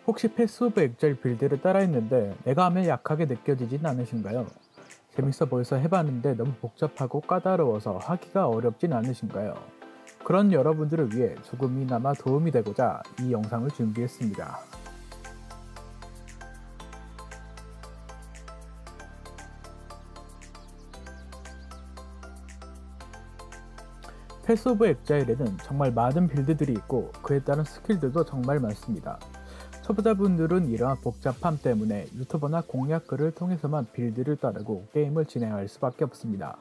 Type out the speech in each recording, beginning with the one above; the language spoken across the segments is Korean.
혹시 패스오브 엑젤 빌드를 따라했는데 내가 하면 약하게 느껴지진 않으신가요? 재밌어 보여서 해봤는데 너무 복잡하고 까다로워서 하기가 어렵진 않으신가요? 그런 여러분들을 위해 조금이나마 도움이 되고자 이 영상을 준비했습니다. 패스 오브 엑자일에는 정말 많은 빌드들이 있고 그에 따른 스킬들도 정말 많습니다. 초보자분들은 이러한 복잡함 때문에 유튜버나 공략글을 통해서만 빌드를 따르고 게임을 진행할 수밖에 없습니다.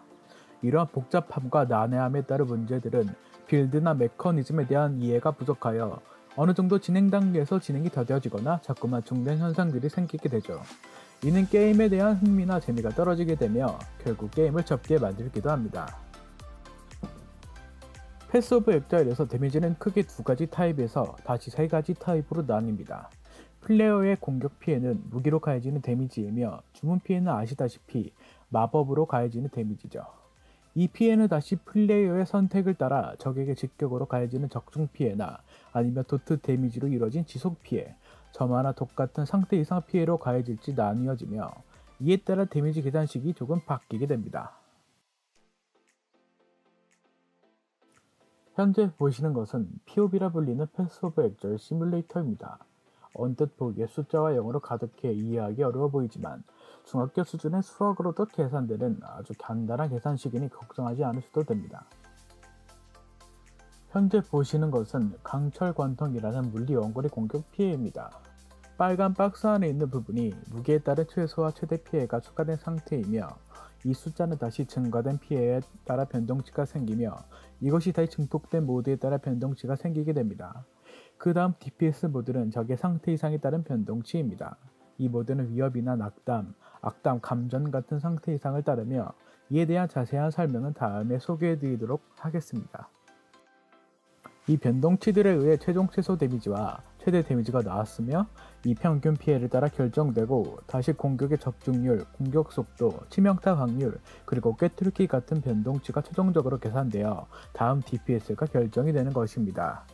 이러한 복잡함과 난해함에 따른 문제들은 빌드나 메커니즘에 대한 이해가 부족하여 어느 정도 진행 단계에서 진행이 더뎌지거나 자꾸만 중단 현상들이 생기게 되죠. 이는 게임에 대한 흥미나 재미가 떨어지게 되며 결국 게임을 접게 만들기도 합니다. 패스 오브 엑자일에서 데미지는 크게 두 가지 타입에서 다시 세 가지 타입으로 나뉩니다. 플레이어의 공격 피해는 무기로 가해지는 데미지이며 주문 피해는 아시다시피 마법으로 가해지는 데미지죠. 이 피해는 다시 플레이어의 선택을 따라 적에게 직격으로 가해지는 적중 피해나 아니면 도트 데미지로 이루어진 지속 피해, 점화나 독 같은 상태 이상 피해로 가해질지 나뉘어지며 이에 따라 데미지 계산식이 조금 바뀌게 됩니다. 현재 보시는 것은 POB라 불리는 패스 오브 엑자일 시뮬레이터입니다. 언뜻 보기에 숫자와 영어로 가득해 이해하기 어려워 보이지만 중학교 수준의 수학으로도 계산되는 아주 간단한 계산식이니 걱정하지 않으셔도 됩니다. 현재 보시는 것은 강철관통이라는 물리 원거리 공격 피해입니다. 빨간 박스 안에 있는 부분이 무게에 따른 최소와 최대 피해가 추가된 상태이며 이 숫자는 다시 증가된 피해에 따라 변동치가 생기며 이것이 다시 증폭된 모드에 따라 변동치가 생기게 됩니다. 그 다음 DPS 모드는 적의 상태 이상에 따른 변동치입니다. 이 모드는 위협이나 낙담, 악담, 감전 같은 상태 이상을 따르며 이에 대한 자세한 설명은 다음에 소개해드리도록 하겠습니다. 이 변동치들에 의해 최종 최소 데미지와 최대 데미지가 나왔으며 이 평균 피해를 따라 결정되고 다시 공격의 적중률, 공격 속도, 치명타 확률, 그리고 꿰뚫기 같은 변동치가 최종적으로 계산되어 다음 DPS가 결정이 되는 것입니다.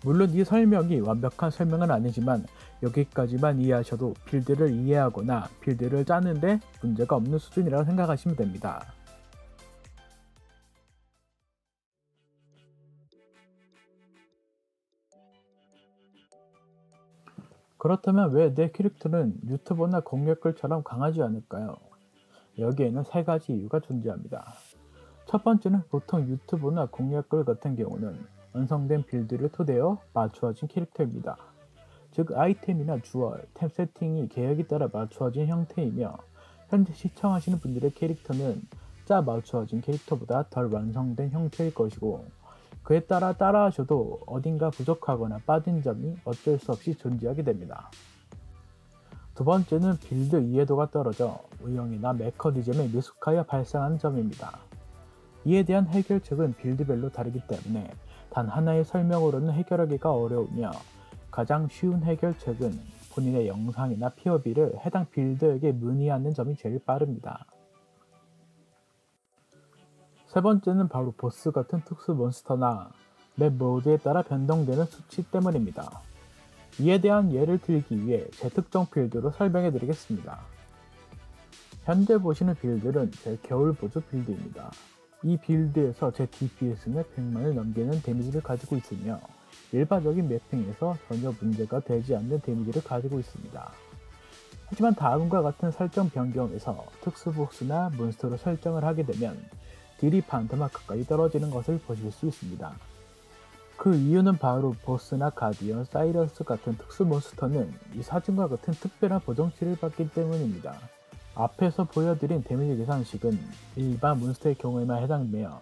물론 이 설명이 완벽한 설명은 아니지만 여기까지만 이해하셔도 빌드를 이해하거나 빌드를 짜는데 문제가 없는 수준이라고 생각하시면 됩니다. 그렇다면 왜 내 캐릭터는 유튜버나 공략글처럼 강하지 않을까요? 여기에는 세 가지 이유가 존재합니다. 첫 번째는 보통 유튜브나 공략글 같은 경우는 완성된 빌드를 토대로 맞추어진 캐릭터입니다. 즉 아이템이나 주얼, 템 세팅이 계획에 따라 맞추어진 형태이며 현재 시청하시는 분들의 캐릭터는 짜 맞추어진 캐릭터보다 덜 완성된 형태일 것이고 그에 따라 따라하셔도 어딘가 부족하거나 빠진 점이 어쩔 수 없이 존재하게 됩니다. 두 번째는 빌드 이해도가 떨어져 의형이나 메커니즘에 미숙하여 발생하는 점입니다. 이에 대한 해결책은 빌드별로 다르기 때문에 단 하나의 설명으로는 해결하기가 어려우며 가장 쉬운 해결책은 본인의 영상이나 POB를 해당 빌드에게 문의하는 점이 제일 빠릅니다. 세 번째는 바로 보스 같은 특수 몬스터나 맵 모드에 따라 변동되는 수치 때문입니다. 이에 대한 예를 들기 위해 제 특정 빌드로 설명해 드리겠습니다. 현재 보시는 빌드는 제 겨울 보조 빌드입니다. 이 빌드에서 제 DPS는 100만을 넘기는 데미지를 가지고 있으며 일반적인 매핑에서 전혀 문제가 되지 않는 데미지를 가지고 있습니다. 하지만 다음과 같은 설정 변경에서 특수 보스나 몬스터로 설정을 하게 되면 딜이 반토막 가까이 떨어지는 것을 보실 수 있습니다. 그 이유는 바로 보스나 가디언, 사이러스 같은 특수 몬스터는 이 사진과 같은 특별한 보정치를 받기 때문입니다. 앞에서 보여드린 데미지 계산식은 일반 몬스터의 경우에만 해당되며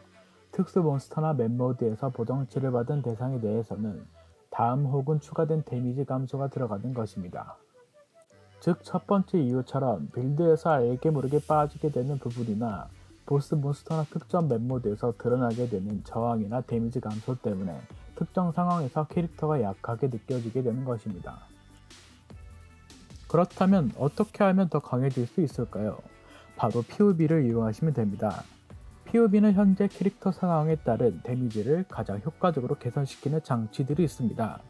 특수 몬스터나 맵 모드에서 보정치를 받은 대상에 대해서는 다음 혹은 추가된 데미지 감소가 들어가는 것입니다. 즉 첫 번째 이유처럼 빌드에서 알게 모르게 빠지게 되는 부분이나 보스 몬스터나 특정 맵 모드에서 드러나게 되는 저항이나 데미지 감소 때문에 특정 상황에서 캐릭터가 약하게 느껴지게 되는 것입니다. 그렇다면 어떻게 하면 더 강해질 수 있을까요? 바로 POB를 이용하시면 됩니다. POB는 현재 캐릭터 상황에 따른 데미지를 가장 효과적으로 개선시키는 장치들이 있습니다.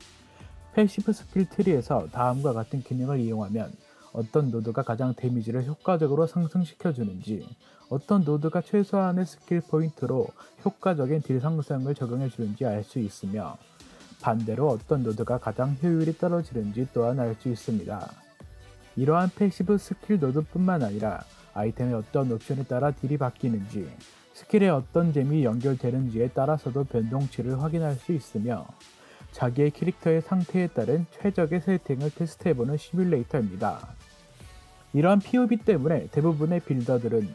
패시브 스킬 트리에서 다음과 같은 기능을 이용하면 어떤 노드가 가장 데미지를 효과적으로 상승시켜주는지, 어떤 노드가 최소한의 스킬 포인트로 효과적인 딜 상승을 적용해주는지 알 수 있으며, 반대로 어떤 노드가 가장 효율이 떨어지는지 또한 알 수 있습니다. 이러한 패시브 스킬 노드뿐만 아니라 아이템의 어떤 옵션에 따라 딜이 바뀌는지, 스킬에 어떤 잼이 연결되는지에 따라서도 변동치를 확인할 수 있으며, 자기의 캐릭터의 상태에 따른 최적의 세팅을 테스트해보는 시뮬레이터입니다. 이러한 POB 때문에 대부분의 빌더들은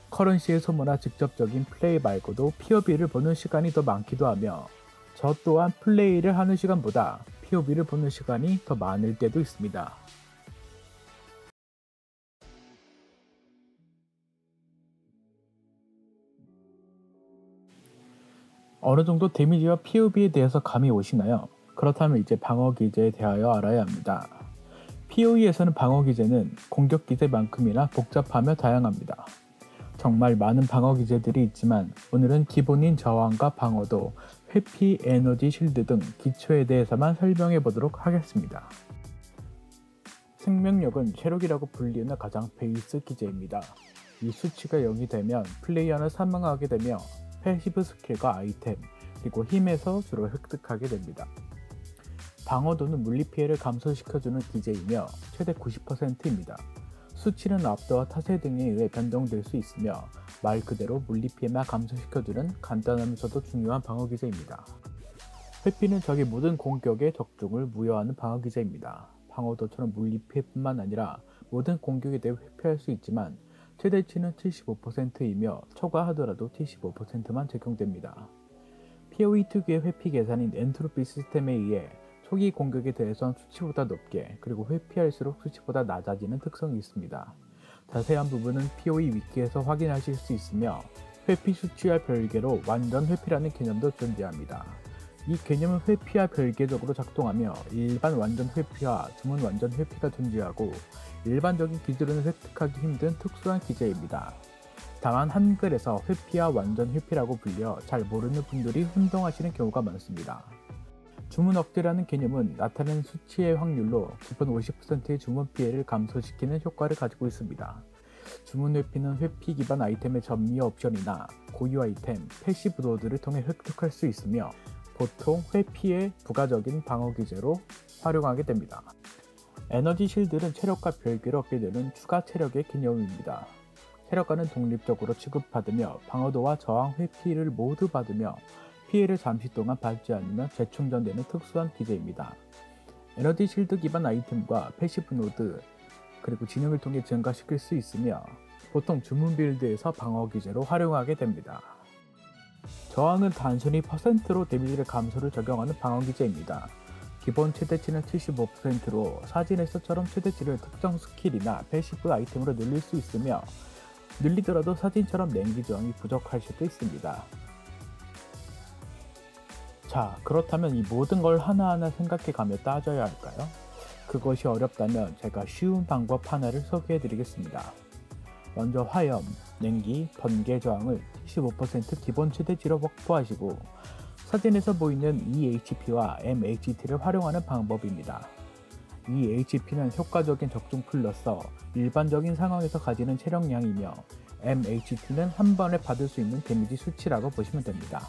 커런시의 소모나 직접적인 플레이 말고도 POB를 보는 시간이 더 많기도 하며, 저 또한 플레이를 하는 시간보다 POB를 보는 시간이 더 많을 때도 있습니다. 어느 정도 데미지와 POB에 대해서 감이 오시나요? 그렇다면 이제 방어 기제에 대하여 알아야 합니다. PoE에서는 방어 기제는 공격 기제만큼이나 복잡하며 다양합니다. 정말 많은 방어 기제들이 있지만 오늘은 기본인 저항과 방어도, 회피, 에너지, 실드 등 기초에 대해서만 설명해 보도록 하겠습니다. 생명력은 체력이라고 불리는 가장 베이스 기제입니다. 이 수치가 0이 되면 플레이어는 사망하게 되며 패시브 스킬과 아이템, 그리고 힘에서 주로 획득하게 됩니다. 방어도는 물리피해를 감소시켜주는 기제이며 최대 90%입니다. 수치는 압도와 타세 등에 의해 변동될 수 있으며 말 그대로 물리피해만 감소시켜주는 간단하면서도 중요한 방어 기제입니다. 회피는 적의 모든 공격에 적중을 무효하는 방어 기제입니다. 방어도처럼 물리피해뿐만 아니라 모든 공격에 대해 회피할 수 있지만 최대치는 75%이며 초과하더라도 75%만 적용됩니다. PoE 특유의 회피 계산인 엔트로피 시스템에 의해 초기 공격에 대해선 수치보다 높게, 그리고 회피할수록 수치보다 낮아지는 특성이 있습니다. 자세한 부분은 PoE 위키에서 확인하실 수 있으며, 회피 수치와 별개로 완전 회피라는 개념도 존재합니다. 이 개념은 회피와 별개적으로 작동하며 일반 완전 회피와 주문 완전 회피가 존재하고, 일반적인 기술은 획득하기 힘든 특수한 기제입니다. 다만 한글에서 회피와 완전 회피라고 불려 잘 모르는 분들이 혼동하시는 경우가 많습니다. 주문 억제라는 개념은 나타낸 수치의 확률로 기본 50%의 주문 피해를 감소시키는 효과를 가지고 있습니다. 주문 회피는 회피 기반 아이템의 전미 옵션이나 고유 아이템, 패시브 노드를 통해 획득할 수 있으며 보통 회피의 부가적인 방어 기제로 활용하게 됩니다. 에너지 실드는 체력과 별개로 얻게 되는 추가 체력의 개념입니다. 체력과는 독립적으로 취급받으며 방어도와 저항, 회피를 모두 받으며 피해를 잠시 동안 받지 않으면 재충전되는 특수한 기제입니다. 에너지 실드 기반 아이템과 패시브 노드, 그리고 지능을 통해 증가시킬 수 있으며 보통 주문 빌드에서 방어 기제로 활용하게 됩니다. 저항은 단순히 퍼센트로 데미지를 감소를 적용하는 방어 기제입니다. 기본 최대치는 75%로 사진에서처럼 최대치를 특정 스킬이나 패시브 아이템으로 늘릴 수 있으며, 늘리더라도 사진처럼 냉기 저항이 부족할 수도 있습니다. 자, 그렇다면 이 모든 걸 하나하나 생각해 가며 따져야 할까요? 그것이 어렵다면 제가 쉬운 방법 하나를 소개해 드리겠습니다. 먼저 화염, 냉기, 번개 저항을 75% 기본 최대치로 확보하시고 사진에서 보이는 EHP와 MHT를 활용하는 방법입니다. EHP는 효과적인 적중 플러서 일반적인 상황에서 가지는 체력량이며, MHT는 한 번에 받을 수 있는 데미지 수치라고 보시면 됩니다.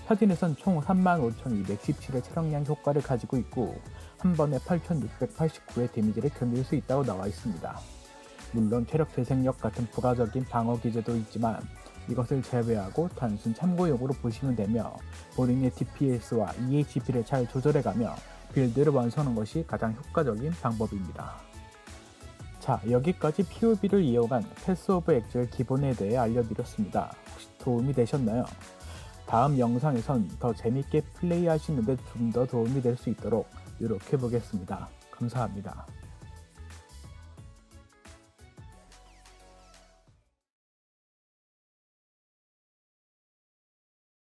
사진에선 총 35,217의 체력량 효과를 가지고 있고 한 번에 8,689의 데미지를 견딜 수 있다고 나와 있습니다. 물론 체력 재생력 같은 부가적인 방어 기제도 있지만 이것을 제외하고 단순 참고용으로 보시면 되며, 본인의 DPS와 EHP를 잘 조절해가며 빌드를 완성하는 것이 가장 효과적인 방법입니다. 자, 여기까지 POB를 이용한 패스 오브 엑젤 기본에 대해 알려드렸습니다. 혹시 도움이 되셨나요? 다음 영상에선 더 재밌게 플레이하시는데 좀 더 도움이 될 수 있도록 노력해 보겠습니다. 감사합니다.